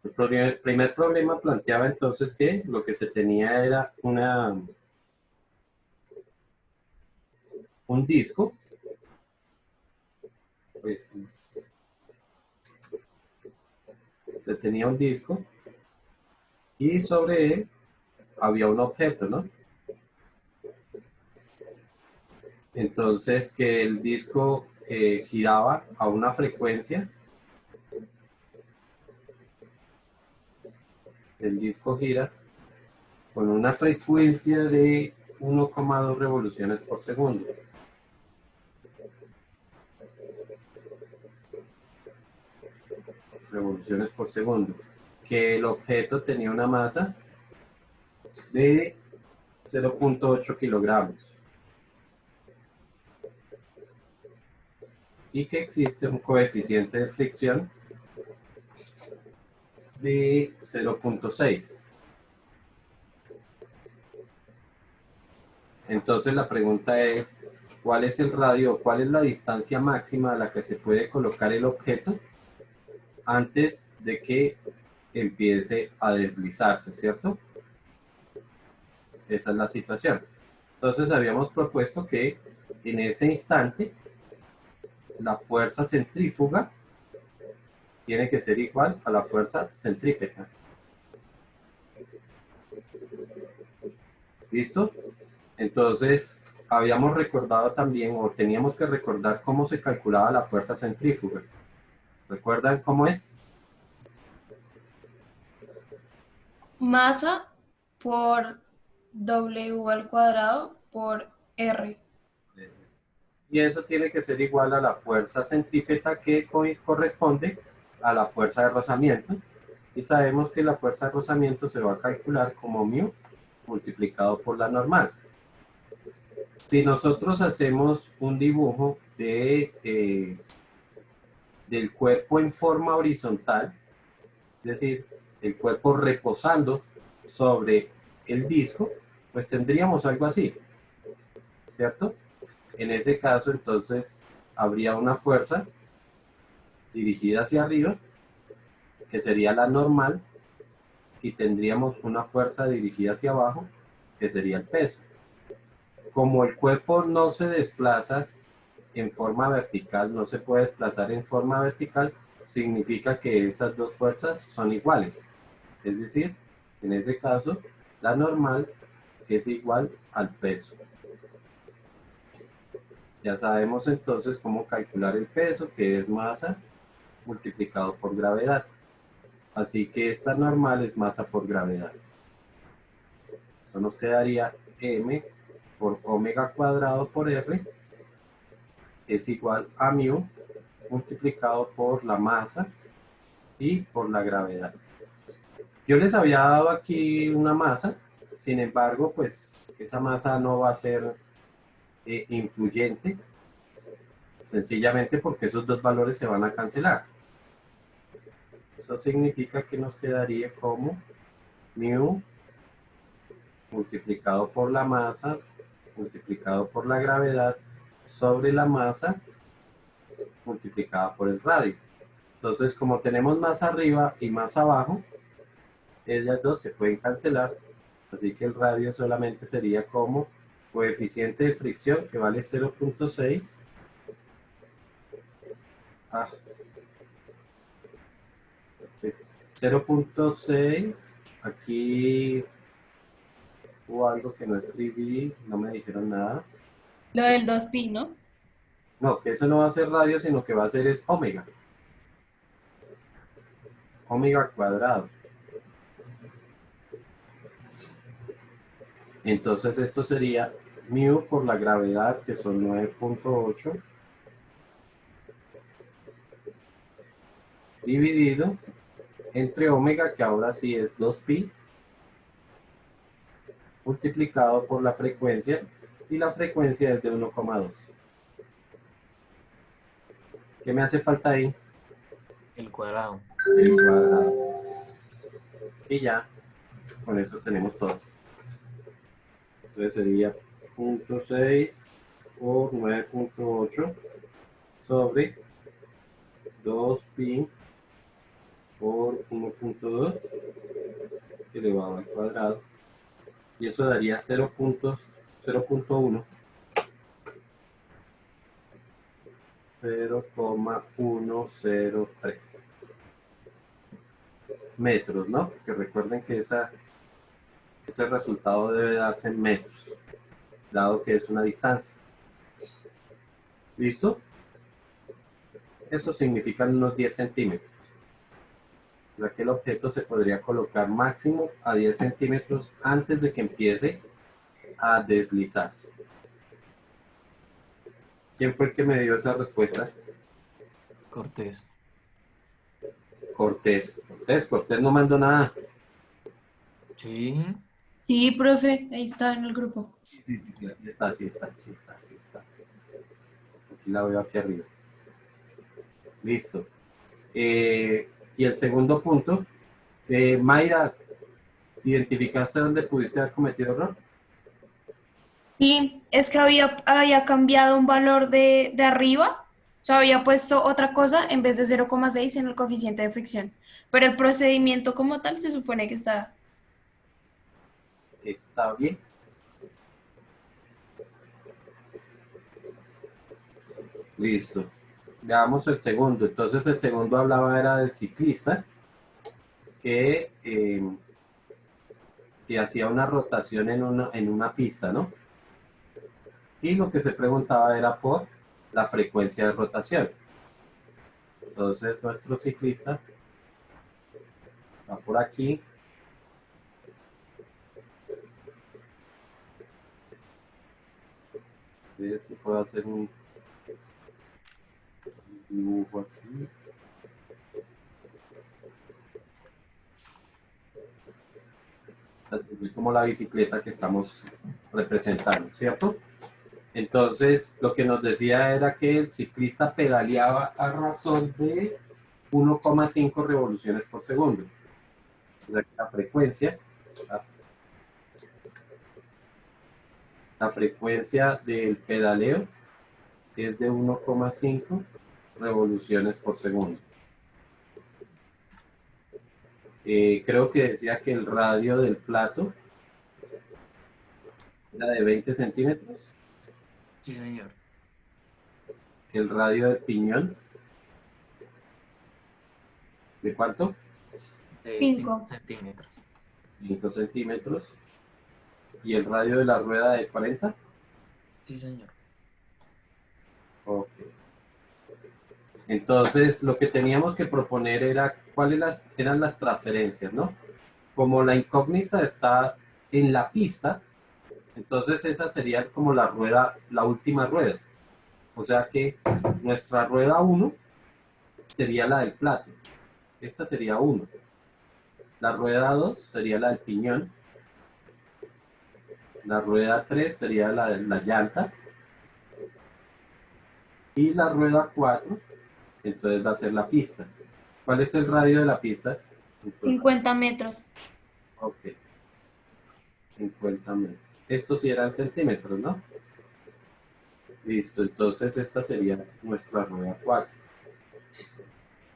El primer problema planteaba entonces que lo que se tenía era un disco, pues, se tenía un disco y sobre él había un objeto, ¿no? Entonces que el disco giraba a una frecuencia, el disco gira con una frecuencia de 1,2 revoluciones por segundo. Revoluciones por segundo. Que el objeto tenía una masa de 0,8 kilogramos y que existe un coeficiente de fricción de 0,6. Entonces la pregunta es, ¿cuál es el radio, cuál es la distancia máxima a la que se puede colocar el objeto antes de que empiece a deslizarse, ¿cierto? Esa es la situación. Entonces habíamos propuesto que en ese instante la fuerza centrífuga tiene que ser igual a la fuerza centrípeta. ¿Listo? Entonces, habíamos recordado también, o teníamos que recordar cómo se calculaba la fuerza centrífuga. ¿Recuerdan cómo es? Masa por W al cuadrado por R. Y eso tiene que ser igual a la fuerza centrípeta que corresponde a la fuerza de rozamiento. Y sabemos que la fuerza de rozamiento se va a calcular como μ multiplicado por la normal. Si nosotros hacemos un dibujo del cuerpo en forma horizontal, es decir, el cuerpo reposando sobre el disco, pues tendríamos algo así, ¿cierto? En ese caso, entonces, habría una fuerza dirigida hacia arriba, que sería la normal, y tendríamos una fuerza dirigida hacia abajo, que sería el peso. Como el cuerpo no se desplaza en forma vertical, no se puede desplazar en forma vertical, significa que esas dos fuerzas son iguales. Es decir, en ese caso, la normal es igual al peso. Ya sabemos entonces cómo calcular el peso, que es masa multiplicado por gravedad. Así que esta normal es masa por gravedad. Eso nos quedaría m por omega cuadrado por r es igual a μ multiplicado por la masa y por la gravedad. Yo les había dado aquí una masa, sin embargo, pues esa masa no va a ser influyente, sencillamente porque esos dos valores se van a cancelar. Eso significa que nos quedaría como μ multiplicado por la masa multiplicado por la gravedad sobre la masa multiplicada por el radio. Entonces, como tenemos más arriba y más abajo, ellas dos se pueden cancelar, así que el radio solamente sería como coeficiente de fricción que vale 0,6. Ah, 0,6. Aquí hubo algo que no escribí, no me dijeron nada. Lo del 2pi, ¿no? No, que eso no va a ser radio, sino que va a ser es omega. Omega cuadrado. Entonces esto sería μ por la gravedad, que son 9,8, dividido entre omega, que ahora sí es 2pi, multiplicado por la frecuencia, y la frecuencia es de 1,2. ¿Qué me hace falta ahí? El cuadrado. El cuadrado. Y ya, con eso tenemos todo. Entonces sería 0,6 por 9,8 sobre 2pi por 1.2 elevado al cuadrado, y eso daría 0.1 0,103 metros, ¿no? Que recuerden que ese resultado debe darse en metros, dado que es una distancia. ¿Listo? Eso significa unos 10 centímetros. Ya que el objeto se podría colocar máximo a 10 centímetros antes de que empiece a deslizarse. ¿Quién fue el que me dio esa respuesta? Cortés. Cortés no mandó nada. Sí. Sí, profe, ahí está en el grupo. Sí, está. Aquí la veo aquí arriba. Listo. Y el segundo punto, Mayra, ¿identificaste dónde pudiste haber cometido error? Sí, es que había cambiado un valor de arriba, o sea, había puesto otra cosa en vez de 0,6 en el coeficiente de fricción. Pero el procedimiento como tal se supone que está. Está bien. Listo. Veamos el segundo. Entonces el segundo hablaba era del ciclista que hacía una rotación en una pista, ¿no? Y lo que se preguntaba era por la frecuencia de rotación. Entonces nuestro ciclista va por aquí. A ver si puedo hacer un dibujo aquí. Así como la bicicleta que estamos representando, ¿cierto? Entonces, lo que nos decía era que el ciclista pedaleaba a razón de 1,5 revoluciones por segundo. O sea, que la frecuencia del pedaleo es de 1,5 revoluciones por segundo. Creo que decía que el radio del plato era de 20 centímetros. Sí, señor. El radio del piñón, ¿de cuánto? De 5. 5 centímetros. 5 centímetros. Y el radio de la rueda de 40. Sí, señor. Ok. Entonces, lo que teníamos que proponer era cuáles eran las transferencias, ¿no? Como la incógnita está en la pista, entonces esa sería como la rueda, la última rueda. O sea que nuestra rueda 1 sería la del plato. Esta sería 1. La rueda 2 sería la del piñón. La rueda 3 sería la de la llanta. Y la rueda 4, entonces va a ser la pista. ¿Cuál es el radio de la pista? Entonces, 50 metros. ok, 50 metros. Estos sí eran centímetros, ¿no? Listo, entonces esta sería nuestra rueda 4.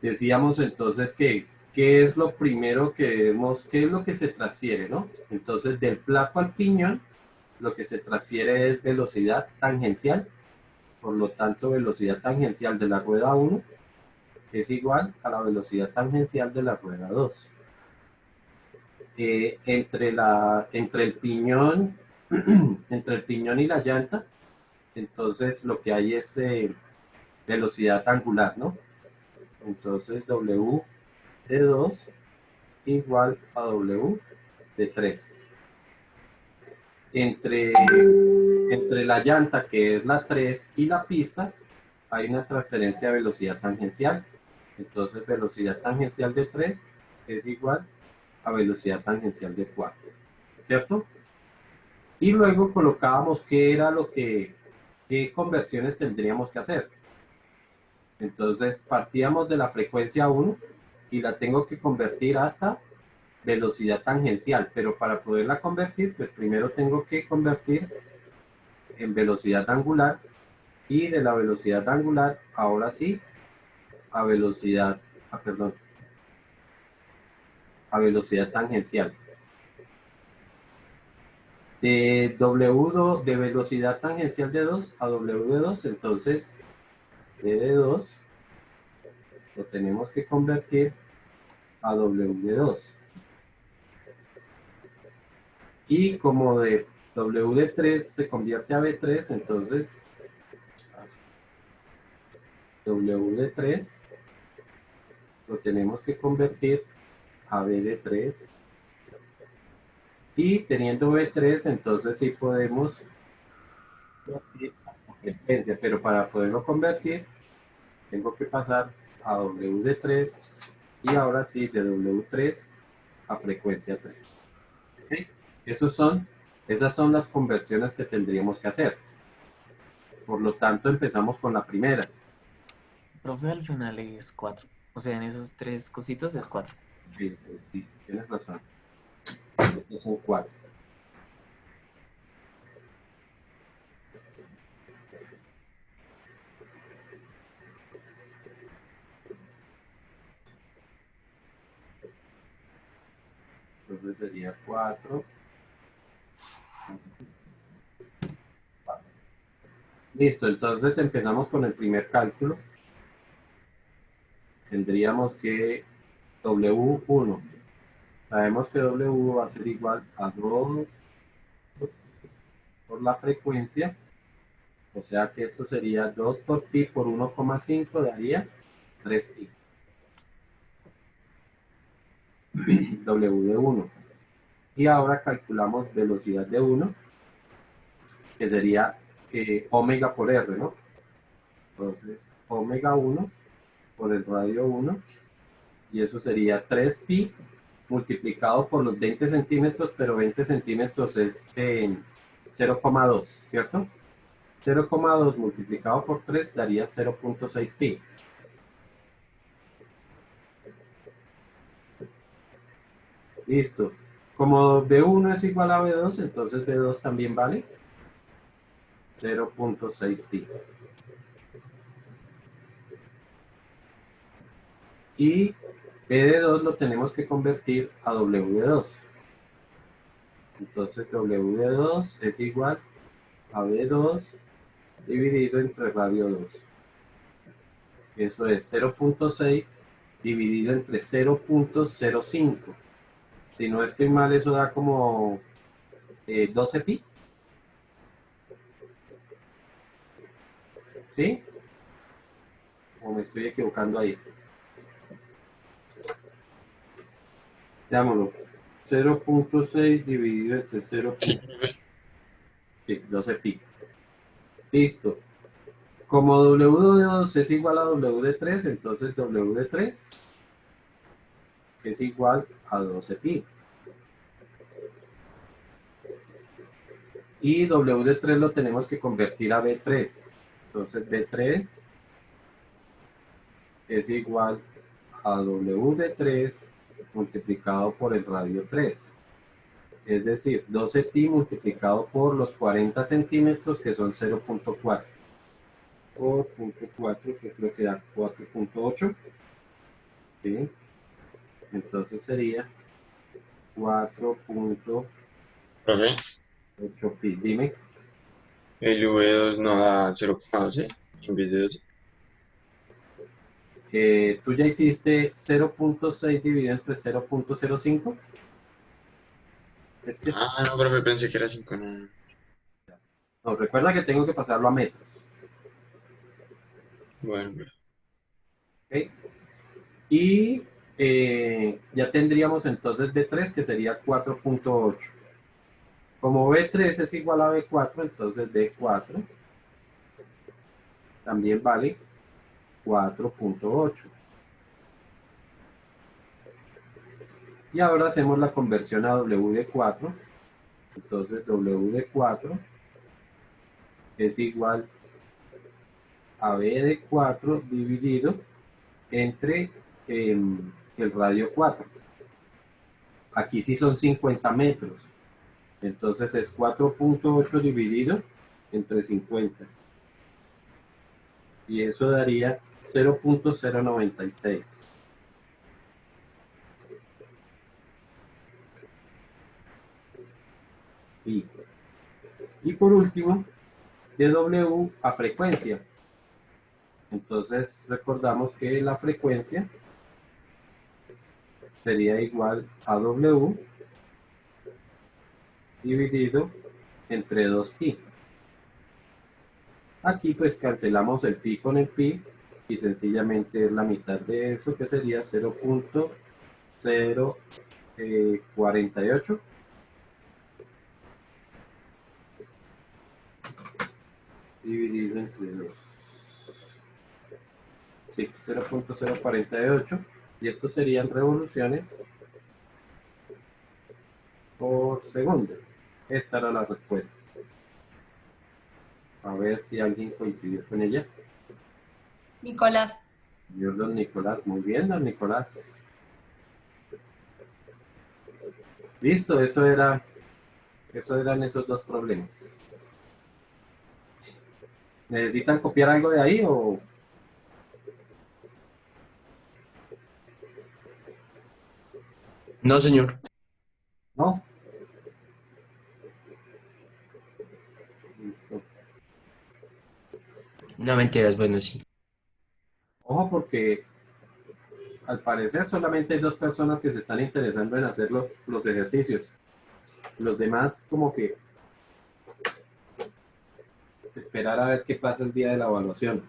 Decíamos entonces que, ¿qué es lo primero que vemos? ¿Qué es lo que se transfiere, no? Entonces, del plato al piñón, lo que se transfiere es velocidad tangencial. Por lo tanto, velocidad tangencial de la rueda 1 es igual a la velocidad tangencial de la rueda 2. Entre el piñón entre el piñón y la llanta, entonces lo que hay es velocidad angular, ¿no? Entonces W de 2 igual a W de 3. Entre la llanta, que es la 3, y la pista, hay una transferencia de velocidad tangencial. Entonces, velocidad tangencial de 3 es igual a velocidad tangencial de 4. ¿Cierto? Y luego colocábamos qué conversiones tendríamos que hacer. Entonces, partíamos de la frecuencia 1 y la tengo que convertir hasta velocidad tangencial, pero para poderla convertir, pues primero tengo que convertir en velocidad angular, y de la velocidad angular, ahora sí, a velocidad, perdón, a velocidad tangencial. De W2, de velocidad tangencial de 2 a W de 2, entonces D de 2 lo tenemos que convertir a W de 2. Y como de W de 3 se convierte a B3, entonces W de 3 lo tenemos que convertir a B de 3. Y teniendo B3, entonces sí podemos convertir a frecuencia, pero para poderlo convertir, tengo que pasar a W de 3 y ahora sí de W3 a frecuencia 3. ¿Okay? Esas son las conversiones que tendríamos que hacer. Por lo tanto, empezamos con la primera. Profe, al final es 4. O sea, en esos tres cositos es 4. Sí, sí, tienes razón. Estos son 4. Entonces sería 4. Listo, entonces empezamos con el primer cálculo. Tendríamos que W1. Sabemos que W va a ser igual a 2 por la frecuencia. O sea que esto sería 2 por pi por 1,5 daría 3 pi. W de 1. Y ahora calculamos velocidad de 1, que sería omega por R, ¿no? Entonces, omega 1 por el radio 1, y eso sería 3 pi multiplicado por los 20 centímetros, pero 20 centímetros es 0,2, ¿cierto? 0,2 multiplicado por 3 daría 0,6 pi. Listo. Como B1 es igual a B2, entonces B2 también vale 0,6 pi. Y B de 2 lo tenemos que convertir a W de 2. Entonces W de 2 es igual a B2 dividido entre radio 2. Eso es 0,6 dividido entre 0,05. Si no estoy mal, eso da como 12 pi. ¿Sí? ¿O me estoy equivocando ahí? Veámoslo. 0,6 dividido entre 0. Sí, Sí, 12 pi. Listo. Como W de 2 es igual a W de 3, entonces W de 3 es igual a 12 pi. Y W de 3 lo tenemos que convertir a B3. Entonces B3 es igual a W de 3 multiplicado por el radio 3. Es decir, 12 pi multiplicado por los 40 centímetros, que son 0,4. Por 0,4, que creo que da 4,8. ¿Sí? Entonces sería 4,8 profe, pi. Dime. el V2 no da 0,12 en vez de 12. Tú ya hiciste 0,6 dividido entre 0,05. Es que, Ah, no, profe, pensé que era 5, no. no, recuerda que tengo que pasarlo a metros. Bueno, profe. ¿Ok? Y ya tendríamos entonces B3, que sería 4,8. Como B3 es igual a B4, entonces B4 también vale 4,8. Y ahora hacemos la conversión a W de 4. Entonces W de 4 es igual a B de 4 dividido entre el radio 4. Aquí sí son 50 metros. Entonces es 4,8 dividido entre 50. Y eso daría 0,096. pi. Y por último, de W a frecuencia. Entonces recordamos que la frecuencia sería igual a W dividido entre 2pi. Aquí pues cancelamos el pi con el pi y sencillamente es la mitad de eso, que sería 0.048 dividido entre 2. Sí, 0.048, y esto serían revoluciones por segundo. Esta era la respuesta. A ver si alguien coincidió con ella. Nicolás. Yo, don Nicolás, muy bien, don Nicolás. Listo, eso eran esos dos problemas. ¿Necesitan copiar algo de ahí o...? No, señor. No. Listo. No, mentiras, bueno, sí. Ojo, porque al parecer solamente hay dos personas que se están interesando en hacer los ejercicios. Los demás como que esperar a ver qué pasa el día de la evaluación.